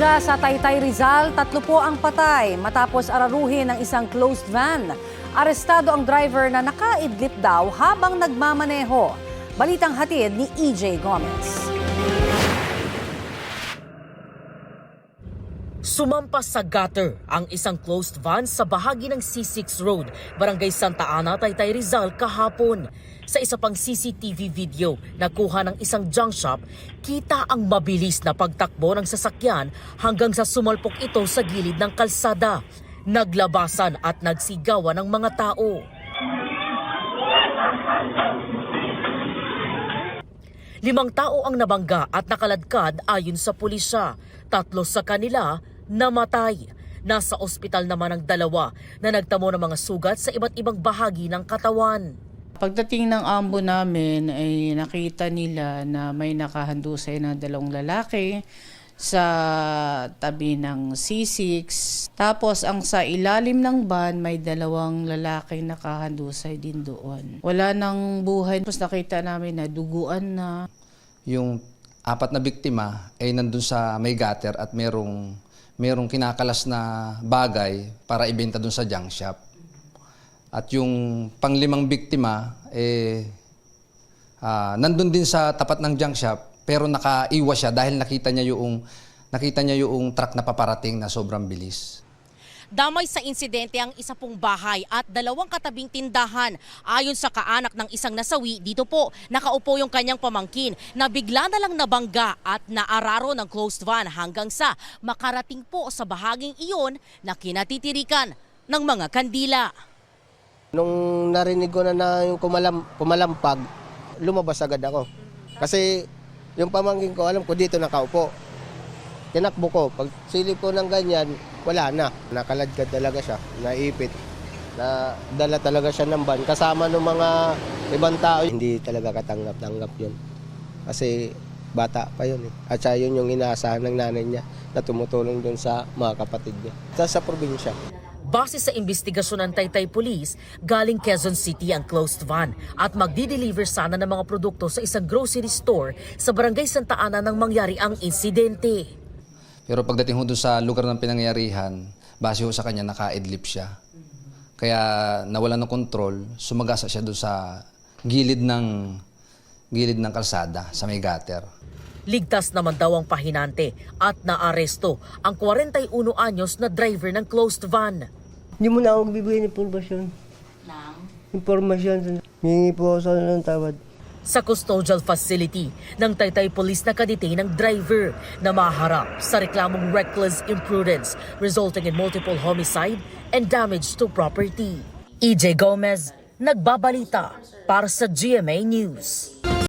Trahedya sa Taytay Rizal, 3 po ang patay matapos araruhin ng isang closed van. Arestado ang driver na nakaidlip daw habang nagmamaneho. Balitang hatid ni EJ Gomez. Sumampas sa gutter ang isang closed van sa bahagi ng C6 Road, Barangay Santa Ana, Taytay Rizal kahapon. Sa isa pang CCTV video na kuha ng isang junk shop, kita ang mabilis na pagtakbo ng sasakyan hanggang sa sumalpok ito sa gilid ng kalsada. Naglabasan at nagsigawan ng mga tao. 5 tao ang nabangga at nakaladkad ayon sa pulisya. 3 sa kanila namatay. Nasa ospital naman ang 2 na nagtamo ng mga sugat sa iba't ibang bahagi ng katawan. Pagdating ng ambo namin ay nakita nila na may nakahandusay na 2 lalaki sa tabi ng C6. Tapos ang sa ilalim ng van may 2 lalaki nakahandusay din doon. Wala nang buhay. Tapos nakita namin na duguan na. Yung 4 na biktima ay nandun sa may gutter at merong kinakalas na bagay para ibenta dun sa junk shop. At yung pang-5 biktima, nandun din sa tapat ng junk shop, pero nakaiwas siya dahil nakita niya yung truck na paparating na sobrang bilis. Damay sa insidente ang isa pong bahay at 2 katabing tindahan. Ayon sa kaanak ng isang nasawi, dito po nakaupo yung kanyang pamangkin na bigla na lang nabangga at naararo ng closed van hanggang sa makarating po sa bahaging iyon na kinatitirikan ng mga kandila. Nung narinig ko na yung kumalampag, lumabas agad ako. Kasi yung pamangkin ko, alam ko dito nakaupo. Tinakbo ko. Pag silip ko ng ganyan, wala na. Nakaladkad talaga siya, naipit. Dala talaga siya ng van. Kasama ng mga ibang tao, hindi talaga katanggap-tanggap yun. Kasi bata pa yun eh. At siya yun yung inaasahan ng nanay niya na tumutulong dun sa mga kapatid niya. Sa probinsya. Base sa investigasyon ng Taytay Police, galing Quezon City ang closed van at magdi-deliver sana ng mga produkto sa isang grocery store sa Barangay Santa Ana nang mangyari ang insidente. Pero pagdating ho doon sa lugar ng pinangyarihan, base ho sa kanya, naka-idlip siya. Kaya nawala ng kontrol, sumagasa siya doon sa gilid ng kalsada, sa may gutter. Ligtas naman daw ang pahinante at naaresto ang 41 anyos na driver ng closed van. Hindi mo na ako bibigyan ng impormasyon. Impormasyon. Hingi po ako sa ng tawad. Sa custodial facility ng Taytay Police nakadetain ang driver na maharap sa reklamong reckless imprudence resulting in multiple homicide and damage to property. EJ Gomez, nagbabalita para sa GMA News.